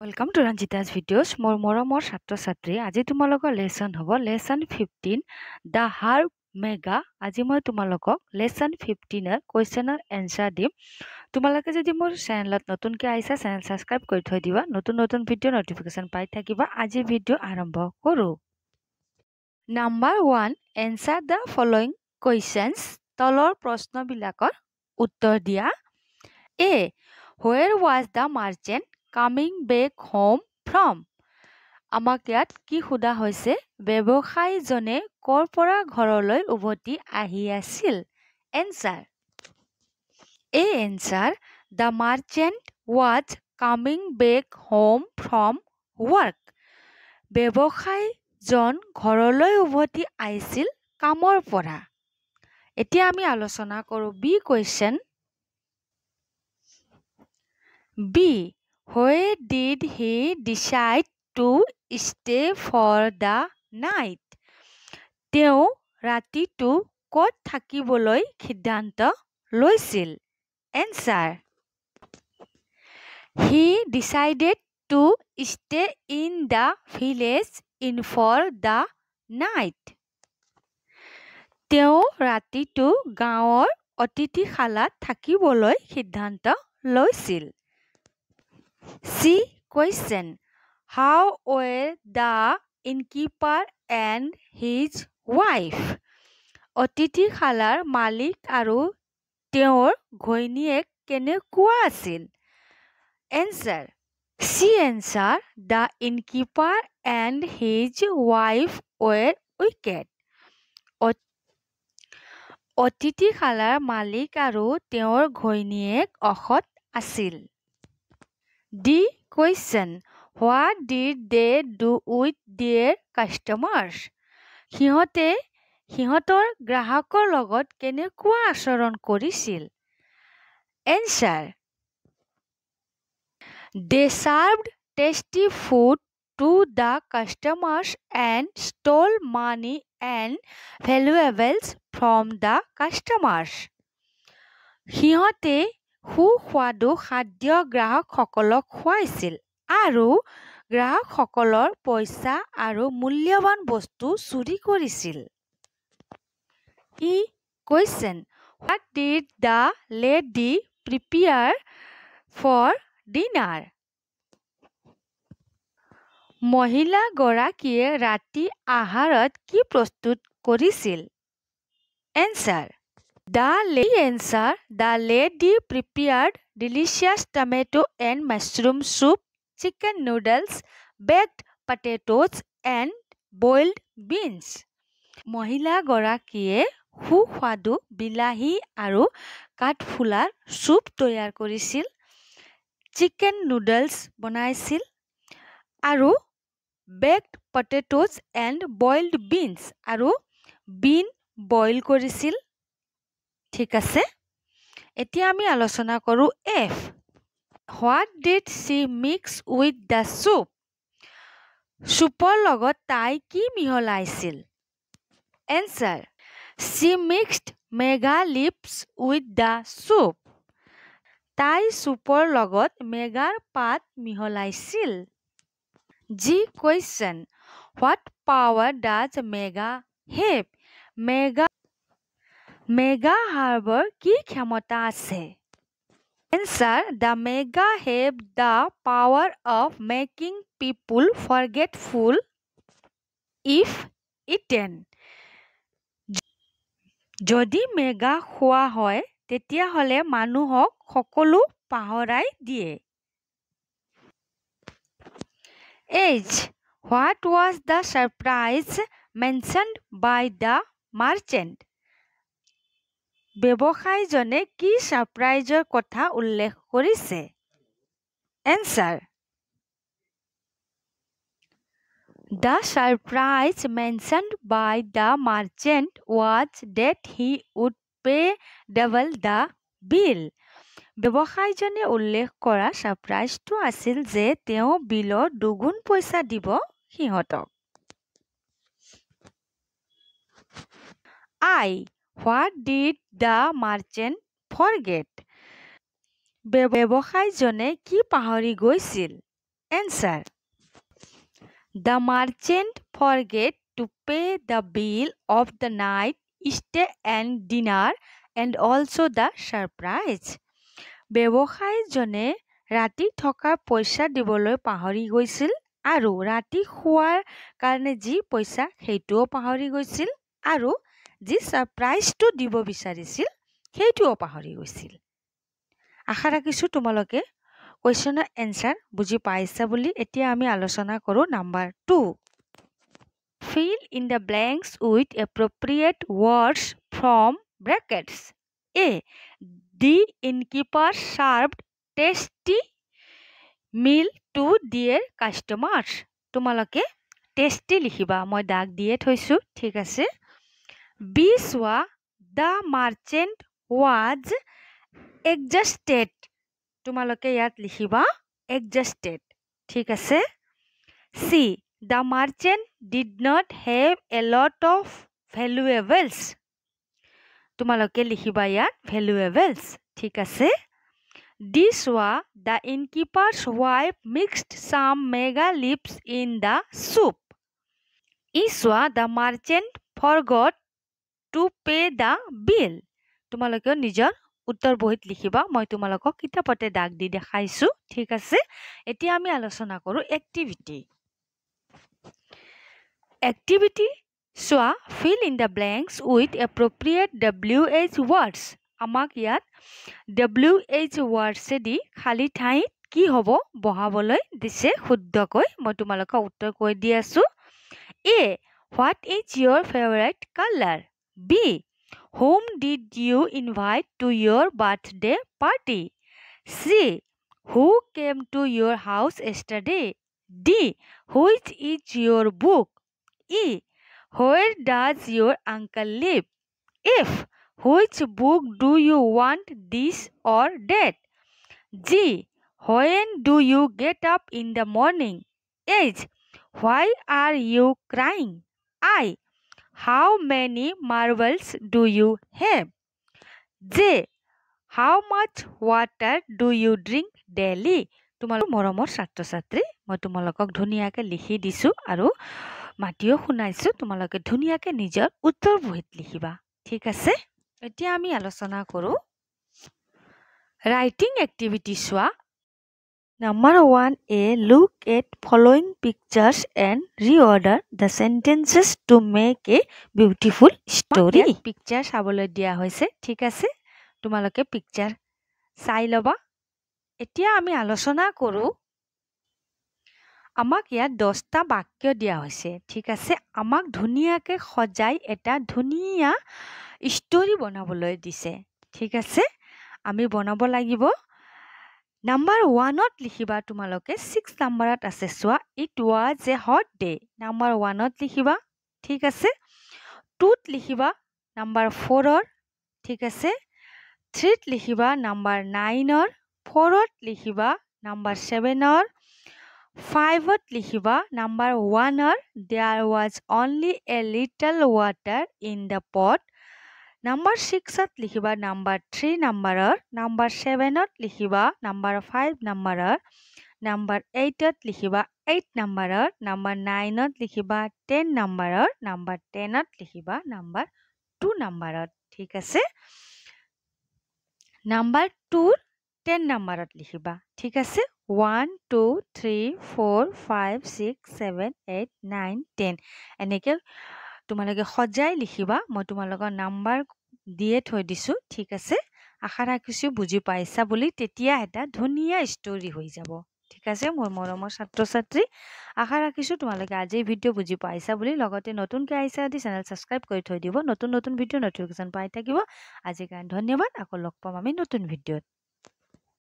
Welcome to Ranjita's videos. More Satro Satri. Aji tumaloko lesson hobo. Lesson 15. The Harp Mega. Aji moi tumaloko lesson 15 er question or answer dim. Tumalaka jodi mor channel notun ke aisa channel subscribe kori thoi diba. Notun video notification pai thakiba. Aji video arambho koru. Number 1. Answer the following questions. Tolor proshno bilakor uttor dia. A. Where was the merchant coming back home from? আমাক ইয়াত কি খুদা হৈছে ব্যৱসায়ীজনে কৰ পৰা ঘৰলৈ উভতি আহি আছিল answer A answer the merchant was coming back home from work ব্যৱসায়ীজন ঘৰলৈ উভতি আহিছিল কামৰ পৰা এতিয়া আমি আলোচনা কৰো B question B. Where did he decide to stay for the night? তেওঁ ৰাতিটো ক'ত থাকিবলৈ সিদ্ধান্ত লৈছিল? Answer. He decided to stay in the village in for the night. তেওঁ ৰাতিটো গাঁৱৰ অতিথিশালাত থাকিবলৈ সিদ্ধান্ত লৈছিল। C question. How were the innkeeper and his wife? অতিথিশালাৰ মালিক আৰু তেওঁৰ ঘৈণীয়েক কেনেকুৱা আছিল? Answer. C answer. The innkeeper and his wife were wicked. অতিথিশালাৰ মালিক আৰু তেওঁৰ ঘৈণীয়েক অসৎ আছিল। D question. What did they do with their customers? সিহঁতৰ গ্ৰাহকৰ লগত কেনেকুৱা আচৰণ কৰিছিল? Answer. They served tasty food to the customers and stole money and valuables from the customers. সিহঁতে সুস্বাদু খাদ্য গ্ৰাহকসকলক খুৱাইছিল আৰু গ্ৰাহকসকলৰ পইচা আৰু মূল্যৱান বস্তু চুৰি কৰিছিল। E question. What did the lady prepare for dinner? মহিলাগৰাকীয়ে ৰাতি আহাৰত কি প্ৰস্তুত কৰিছিল? Answer. The lady prepared delicious tomato and mushroom soup, chicken noodles, baked potatoes and boiled beans. মহিলাগৰাকীয়ে সুস্বাদু বিলাহী আৰু কাঠফুলাৰ চুপ তৈয়াৰ কৰিছিল, চিকেন নুডলছ বনাইছিল আৰু বেকড পটেটোজ এণ্ড বইলড বিনছ আৰু বিন বইল কৰিছিল। ঠিক আছে এতিয়া আমি আলোচনা কৰো F. What did she mix with the soup? চুপৰ লগত তাই কি মিহলাইছিল? Answer. She mixed mega leaves with the soup. তাই চুপৰ লগত মেগাৰ পাত মিহলাইছিল। G question. What power does mega have? Mega হাৰ্বৰ কি ক্ষমতা আছে? Answer. The mega have the power of making people forgetful if eaten. যদি মেগা খোৱা হয় তেতিয়াহ'লে মানুহক সকলো পাহৰাই দিয়ে। H. What was the surprise mentioned by the merchant? ব্যৱসায়ীজনে কি সাৰপ্ৰাইজৰ কথা উল্লেখ কৰিছে? Answer. The surprise mentioned by the merchant was that he would pay double the bill. ব্যৱসায়ীজনে উল্লেখ কৰা সাৰপ্ৰাইজটো আছিল যে তেওঁ বিলৰ দুগুণ পইচা দিব সিহঁতক। I. What did the merchant forget? ব্যৱসায়ীজনে কি পাহৰি গৈছিল? answer. The merchant forget to pay the bill of the night stay and dinner and also the surprise. ব্যৱসায়ীজনে ৰাতি থকাৰ পইচা দিবলৈ পাহৰি গৈছিল আৰু ৰাতি খোৱাৰ কাৰণে যি পইচা সেইটোও পাহৰি গৈছিল আৰু যি সাৰপ্ৰাইজটো দিব বিচাৰিছিল সেইটোও পাহৰি গৈছিল। আশা ৰাখিছোঁ তোমালোকে কুৱেশ্যনৰ এনসাৰ বুজি পাইছা বুলি। এতিয়া আমি আলোচনা কৰোঁ number 2। Fill in the blanks with appropriate words from brackets. A. The innkeeper served tasty meal to their customers. তোমালোকে টেষ্টি লিখিবা, মই দাগ দিয়ে থৈছোঁ, ঠিক আছে। বি চোৱা, the merchant was exhausted. তোমালোকে ইয়াত লিখিবা exhausted, ঠিক আছে। C, the merchant did not have a lot of valuables. তোমালোকে লিখিবা ইয়াত valuables, ঠিক আছে। ডি চোৱা, the innkeeper's wife mixed some mega leaves in the soup. ই চোৱা, the merchant forgot to pay the bill. তোমালোকে নিজৰ উত্তৰ বহীত লিখিবা, মই তোমালোকক কিতাপতে দাগ দি দেখাইছোঁ, ঠিক আছে। এতিয়া আমি আলোচনা কৰোঁ এক্টিভিটি। এক্টিভিটি চোৱা, fill in the blanks with appropriate WH words. আমাক ইয়াত WH wordsেদি খালী ঠাইত কি হ'ব বহাবলৈ দিছে শুদ্ধকৈ, মই তোমালোকক উত্তৰ কৈ দি আছোঁ। A. What is your favorite color? B. Whom did you invite to your birthday party? C. Who came to your house yesterday? D. Which is your book? E. Where does your uncle live? F. Which book do you want, this or that? G. When do you get up in the morning? H. Why are you crying? I. How many marbles do you have? J. How much water do you drink daily? তোমালোক মৰমৰ ছাত্ৰ ছাত্ৰী, মই তোমালোকক ধুনীয়াকৈ লিখি দিছোঁ আৰু মাতিও শুনাইছোঁ, তোমালোকে ধুনীয়াকৈ নিজৰ উত্তৰ বহীত লিখিবা, ঠিক আছে। এতিয়া আমি আলোচনা কৰোঁ ৰাইটিং এক্টিভিটি চোৱা। Number 1A. Look at following pictures and reorder the sentences to make a beautiful story. Picture চাবলৈ দিয়া হৈছে, ঠিক আছে। তোমালোকে পিকচাৰ চাই ল'বা। এতিয়া আমি আলোচনা কৰোঁ, আমাক ইয়াত 10টা বাক্য দিয়া হৈছে, ঠিক আছে। আমাক ধুনীয়াকৈ সজাই এটা ধুনীয়া ষ্টৰি বনাবলৈ দিছে, ঠিক আছে। আমি বনাব লাগিব। নাম্বাৰ 1ত লিখিবা তোমালোকে, 6 নাম্বাৰত আছে চোৱা, it was a hot day. Number 1ত লিখিবা, ঠিক আছে। 2ত লিখিবা নাম্বাৰ 4ৰ, ঠিক আছে। 3ত লিখিবা নাম্বাৰ 9ৰ, 4ত লিখিবা নাম্বাৰ 7ৰ, 5ত লিখিবা নাম্বাৰ 1ৰ, there was only a little water in the pot. Number 6ত লিখিবা নাম্বাৰ 3 নাম্বাৰৰ, নাম্বাৰ 7ত লিখিবা নাম্বাৰ 5 নাম্বাৰৰ, নাম্বাৰ 8ত লিখিবা 8 নাম্বাৰৰ, নাম্বাৰ 9ত লিখিবা 10 নাম্বাৰৰ, নাম্বাৰ 10ত লিখিবা নাম্বাৰ 2 নাম্বাৰত, ঠিক আছে। নাম্বাৰ 2ৰ 10 নাম্বাৰত লিখিবা, ঠিক আছে। 1 2 3 4 5 6 7 8 9 10 এনেকৈ তোমালোকে সজাই লিখিবা, মই তোমালোকৰ নাম্বাৰ দিয়ে থৈ দিছোঁ, ঠিক আছে। আশা ৰাখিছোঁ বুজি পাইছা বুলি, তেতিয়া এটা ধুনীয়া ষ্টৰি হৈ যাব, ঠিক আছে মোৰ মৰমৰ ছাত্ৰ ছাত্ৰী। আশা ৰাখিছোঁ তোমালোকে আজিৰ ভিডিঅ' বুজি পাইছা বুলি। লগতে নতুনকৈ আহিছা যদি চেনেল ছাবস্ক্ৰাইব কৰি থৈ দিব, নতুন নতুন ভিডিঅ' নটিফিকেশ্যন পাই থাকিব। আজিৰ কাৰণে ধন্যবাদ, আকৌ লগ পাম আমি নতুন ভিডিঅ'ত।